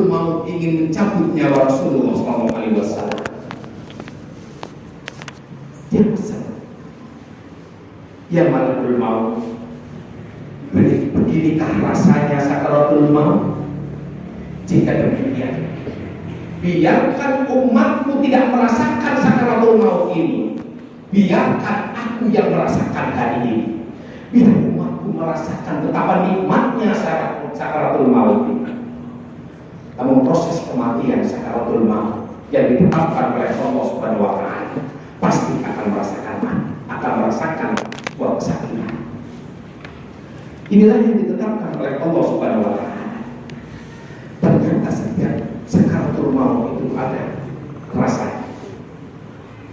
Malakul Maut ingin mencabut nyawa Rasulullah SAW. Dia pesan, ya Malakul Maut, beginikah rasanya sakaratul maut? Jika demikian, biarkan umatmu tidak merasakan sakaratul maut ini. Biarkan aku yang merasakan hari ini. Biar umatku merasakan betapa nikmatnya sakaratul maut ini. Namun proses kematian sakaratul maut yang ditetapkan oleh Allah Subhanahu wa Ta'ala pasti akan merasakan sebuah kesakitan. Inilah yang ditetapkan oleh Allah Subhanahu wa Ta'ala. Ternyata setiap sakaratul maut itu ada rasanya.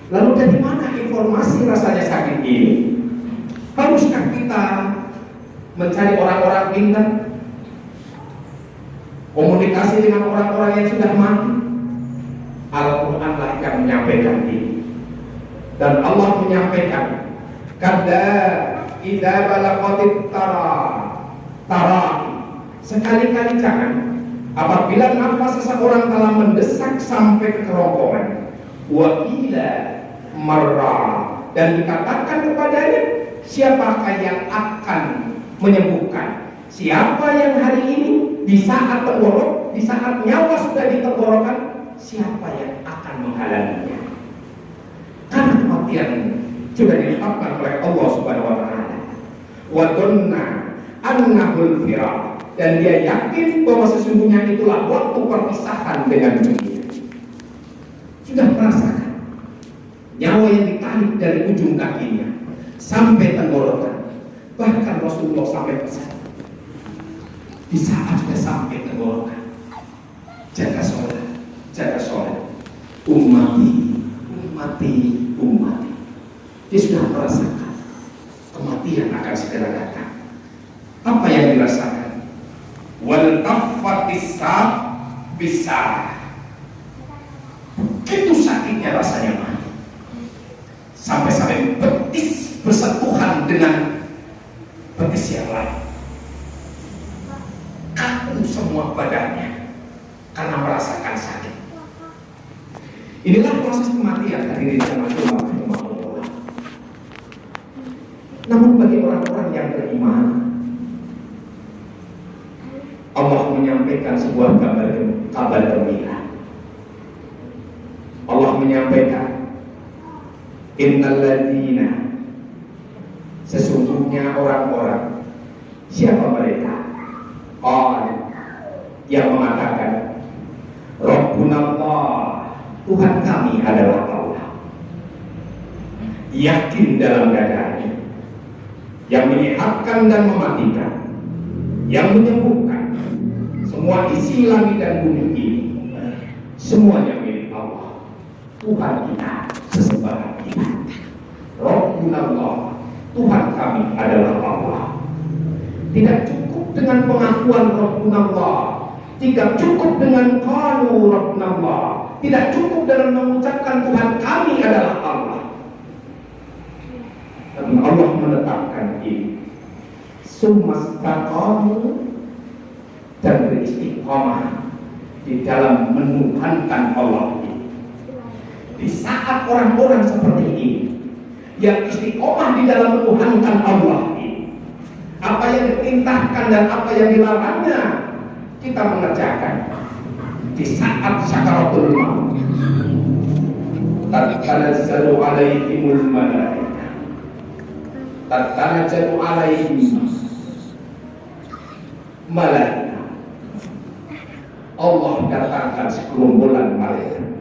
Lalu dari mana informasi rasanya sakit ini? Haruskah kita mencari orang-orang pintar, komunikasi dengan orang-orang yang sudah mati? Al-Quranlah yang menyampaikan ini. Dan Allah menyampaikan, kada idza balaghatit taraqi. Sekali-kali jangan apabila nafas seseorang telah mendesak sampai ke kerongkongan, wa ila marra, dan dikatakan kepadanya, siapakah yang akan menyembuhkan? Siapa yang hari ini di saat tenggorok, di saat nyawa sudah di tenggorokan, siapa yang akan menghalanginya? Karena kematian sudah ditetapkan oleh Allah Subhanahu wa Ta'ala. Wa dhanna annahul firaq, dan dia yakin bahwa sesungguhnya itulah waktu perpisahan dengan dunia. Sudah merasakan nyawa yang ditarik dari ujung kakinya sampai tenggorokan. Bahkan Rasulullah sampai pesan, di saat sudah sampai tenggorokan, jaga sholat, ummati. Dia sudah merasakan kematian akan segera datang. Apa yang dirasakan? Wal tafatis bisa. Begitu sakitnya rasanya mati. Sampai betis bersentuhan dengan betis yang lain. Kaku semua badannya karena merasakan sakit. Inilah proses kematian hadirin yang rahimahullah. Namun bagi orang-orang yang beriman, Allah menyampaikan sebuah kabar gembira. Allah menyampaikan, innal ladzina, sesungguhnya orang-orang. Siapa mereka? Orang yang mengatakan, Rabbuna Allah, Tuhan kami adalah Allah. Yakin dalam dadanya, yang menyehatkan dan mematikan, yang menyembuhkan. Semua isi langit dan bumi ini semuanya milik Allah. Tuhan kita, sesembahan kita. Rabbuna Allah, Tuhan kami adalah Allah. Tidak cukup dengan pengakuan Rabbuna Allah, tidak cukup dengan qalu Rabbuna Allah, tidak cukup dengan mengucapkan Tuhan kami adalah Allah. Dan Allah menetapkan ini, sumastaqamu, dan beristiqomah di dalam menuhankan Allah ini. Di saat orang-orang seperti ini yang istiqomah di dalam menuhankan Allah ini, apa yang diperintahkan dan apa yang dilarangnya kita mengerjakan. Di saat sakaratul maut, tatanazzalu alaihimul malaikah, tatanazzalu alaihim malaikah. Allah datangkan sekelumpulan malaikat,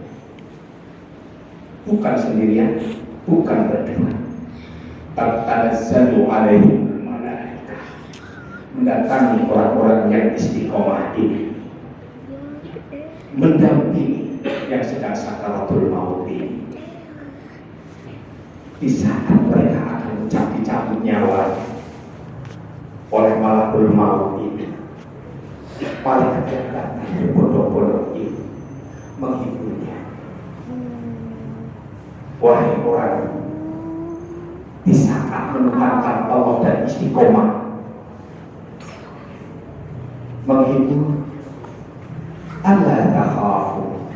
bukan sendirian, bukan berdua. Tatanazzalu alaihimul malaikah, mendatangi orang-orang yang istiqomah ini, mendampingi yang sedang sakaratul maut ini. Di saat mereka akan dicabut nyawa oleh malakul maut ini, malaikat yang datang berbondong-bondong ini menghiburnya. Wahai orang, di saat menuhankan Allah dan istiqomah, menghibur, alla takhafu,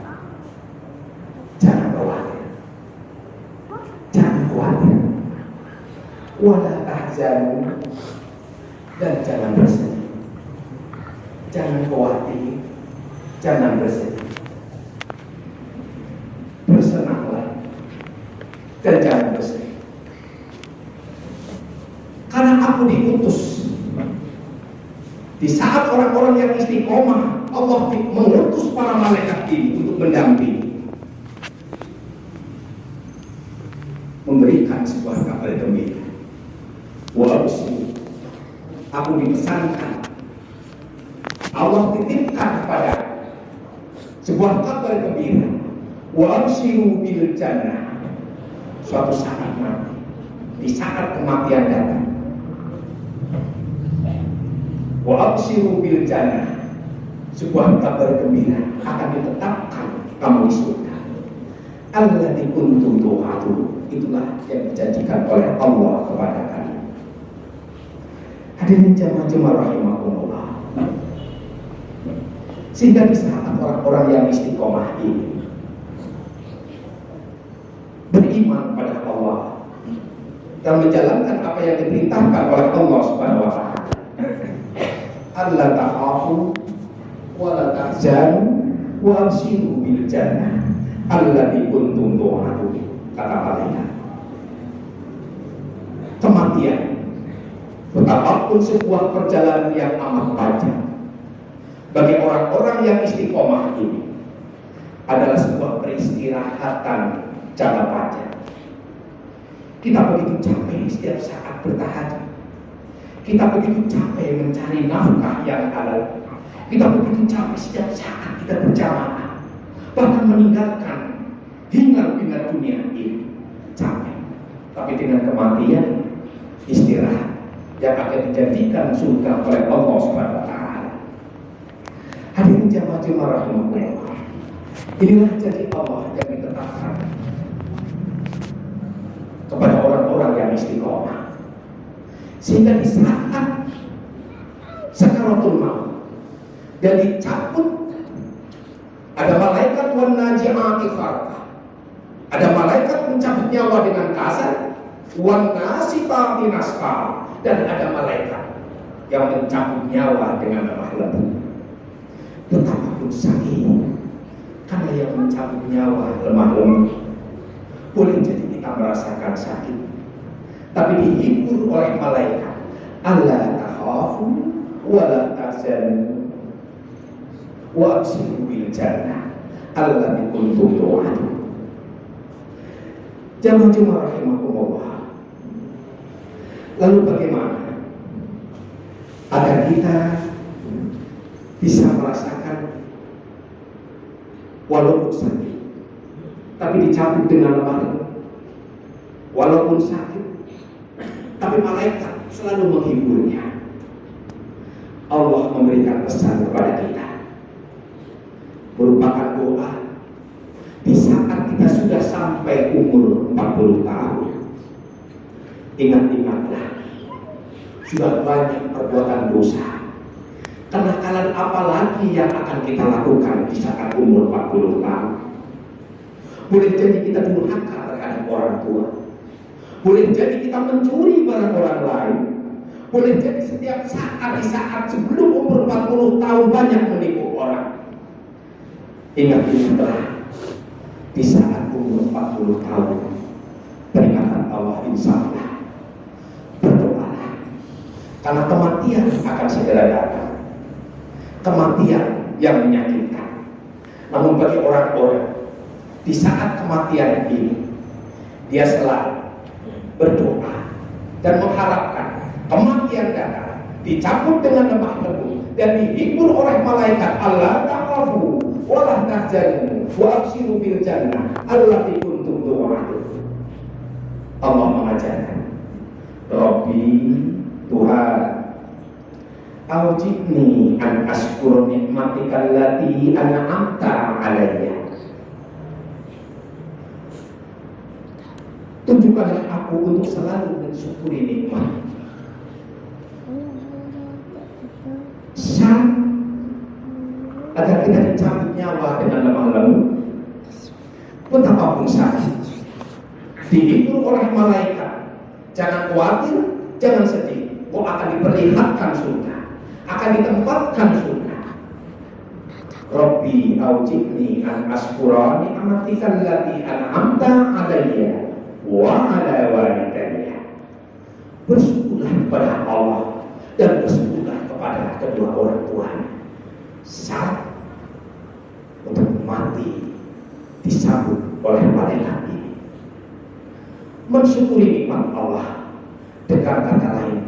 jangan khawatir, jangan khawatir, wala tahzanu, dan jangan bersedih. Jangan khawatir, jangan bersedih, bersenanglah dan jangan bersedih. Karena aku diutus. Di saat orang-orang yang istiqomah, Allah mengutus para malaikat ini untuk mendampingi, memberikan sebuah kabar gembira. Wa abshiru, aku dipesankan, Allah titipkan kepada sebuah kabar gembira. Wa abshiru bil jannah, suatu saat nanti, di saat kematian datang. Wa abshiru bil jannah, sebuah kabar gembira akan ditetapkan kamu di surga. Allati kuntum tu'adun, itulah yang dijanjikan oleh Allah kepada kalian. Hadirin jamaah rahimakumullah. Sehingga di saat orang-orang yang istiqomah ini beriman pada Allah dan menjalankan apa yang diperintahkan oleh Allah Subhanahu wa taala, alla takhafu wa la tahzanu wa abshiru bil jannah allati kuntum tu'adun, kata malaikat. Kematian, betapapun sebuah perjalanan yang amat panjang, bagi orang-orang yang istiqomah ini adalah sebuah peristirahatan jangka panjang. Kita begitu capek setiap saat bertahan. Kita begitu capek mencari nafkah yang halal. Kita begitu capek setiap saat kita berjamaah, bahkan meninggalkan hingar-bingar dunia ini. Capek. Tapi dengan kematian, istirahat yang akan dijadikan surga oleh Allah Subhanahu wa taala. Hadirin jamaah rahimahullah. Inilah janji Allah yang ditetapkan kepada orang-orang yang istiqomah. Sehingga di saat sakaratul maut dan dicabut, ada malaikat wan naji'ati gharqa, ada malaikat mencabut nyawa dengan kasar, wan nasifati nasfa, dan ada malaikat yang mencabut nyawa dengan lemah lembut. Betapapun sakit, karena yang mencabut nyawa lemah lembut, boleh jadi kita merasakan sakit, tapi dihibur oleh malaikat. Alla takhafu wa la tahzanu wa abshiru bil jannah allati kuntum tu'adun. Jamaah rahimakumullah. Lalu bagaimana agar kita bisa merasakan walaupun sakit tapi dicabut dengan lemah lembut, walaupun sakit tapi malaikat selalu menghiburnya. Allah memberikan pesan kepada kita, merupakan doa di saat kita sudah sampai umur 40 tahun. Ingat-ingatlah, sudah banyak perbuatan dosa. Kenakalan apa lagi yang akan kita lakukan di saat umur 40 tahun? Boleh jadi kita durhaka terhadap orang tua, boleh jadi kita mencuri barang orang lain, boleh jadi setiap saat di saat sebelum umur 40 tahun banyak menipu orang. Ingat-ingatlah, di saat umur 40 tahun peringatan Allah insyaallah, berdoalah, karena kematian akan segera datang. Kematian yang menyakitkan. Namun bagi orang-orang di saat kematian ini, dia selalu berdoa dan mengharapkan kematian datang, dicabut dengan lemah lembut dan dihibur oleh malaikat. Alla takhafu wa la tahzanu wa abshiru bil jannah allati kuntum tu'adun. Allah mengajarkan, Rabbi, Tuhan, aujibni an ashkura nikmatika allati an'amta alayya. Tunjukkanlah aku untuk selalu mensyukuri nikmat agar kita dicabut nyawa dengan lemah lembut. Betapapun sakit, dihibur oleh malaikat. Jangan khawatir, jangan sedih. Kau akan diperlihatkan surga, akan ditempatkan surga. Rabbi auji'ni an askura ni'matika allati an'amta alayya wa ala walidayya. Bersyukurlah kepada Allah dan bersyukurlah kepada kedua orang tua. Saat untuk mati disambut oleh malaikat ini. Mensyukuri nikmat Allah dengan kata lain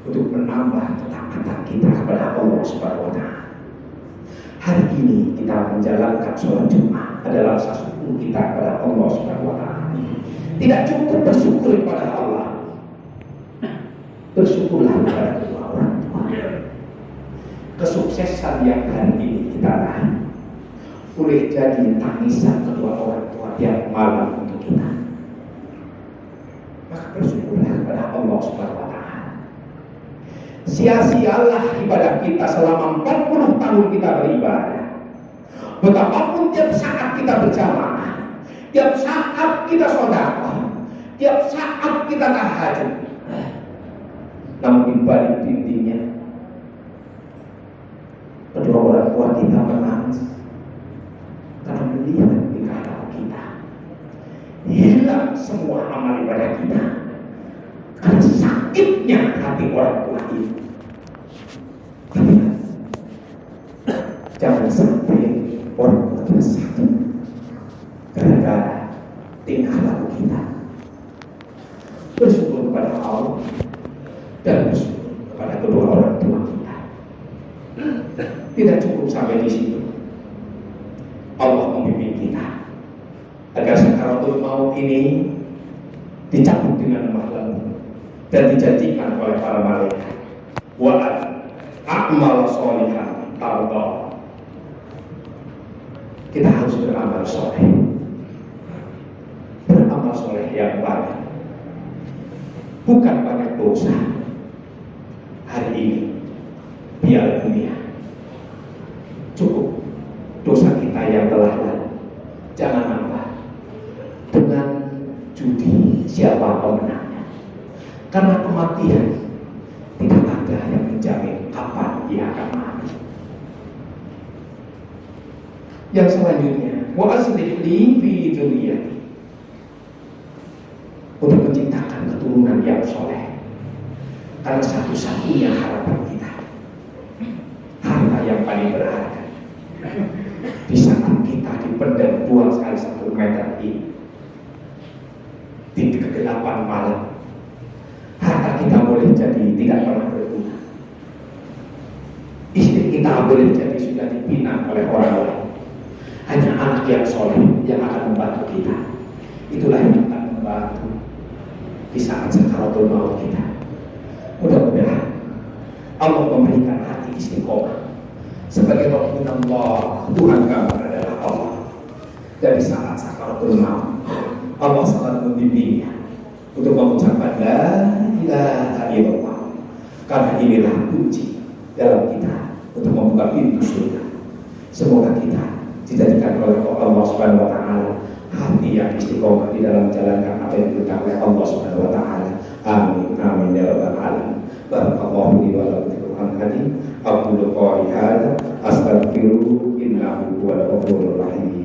untuk menambah ketaatan kita kepada Allah Subhanahu wa Ta'ala. Hari ini kita menjalankan sholat Jumat adalah rasa syukur kita kepada Allah Subhanahu wa Ta'ala. Tidak cukup bersyukur kepada Allah, bersyukurlah kepada kedua orang tua. Kesuksesan yang hari ini kita raih boleh jadi tangisan kedua orang tua yang malam untuk kita. Maka bersyukurlah kepada Allah Subhanahu wa Ta'ala. Sia-sialah ibadah kita selama 40 tahun kita beribadah. Betapapun tiap saat kita berjamaah, tiap saat kita sedekah, tiap saat kita tahajud, namun di balik dindingnya kedua orang tua kita menangis karena melihat tingkah kita. Hilang semua amal ibadah kita karena sakitnya hati orang tua itu. Jangan sampai orang tua kita sakit gara-gara tingkah laku kita. Bersyukur kepada Allah dan bersyukur kepada kedua orang tua kita. Tidak cukup sampai di situ. Allah membimbing kita agar sakaratul maut ini dicabut dengan lemah lembut dan dijanjikan oleh para malaikat. Wa a'mal sholihan tarda. Kita harus beramal soleh, beramal soleh yang banyak, bukan banyak dosa. Hari ini Piala Dunia cukup dosa kita yang telah lalu, jangan nambah dengan judi siapa pemenangnya, karena kematian tidak ada yang menjamin kapan ia akan mati. Yang selanjutnya, wa aslih li fi dzurriyyati, untuk menciptakan keturunan yang soleh, karena satu-satunya harapan kita, harta yang paling berharga. Di saat kita dipendam 2 kali 1 meter ini, di kegelapan malam, harta kita boleh jadi tidak pernah berguna. Istri kita boleh jadi sudah dipinang oleh orang lain. Hanya anak yang soleh yang akan membantu kita. Itulah yang akan membantu di saat sakaratul maut kita. Mudah-mudahan Allah memberikan hati istiqomah sebagai Rabbuna Allah, Tuhan kami adalah Allah. Dari saat sakaratul maut, Allah sangat membimbingnya untuk mengucapkan la ilaha illallah, karena inilah kunci dalam kita untuk membuka pintu surga. Semoga kita dijadikan oleh Allah Subhanahu wa Ta'ala hati yang istiqomah di dalam menjalankan apa yang diperintahkan oleh Allah Subhanahu wa Ta'ala. Amin amin ya rabbal alamin. Barakallahu li wa lakum fil Qur'anil Karim. Aqulu qawli hadza astaghfiru innahu huwal ghafurur rahim.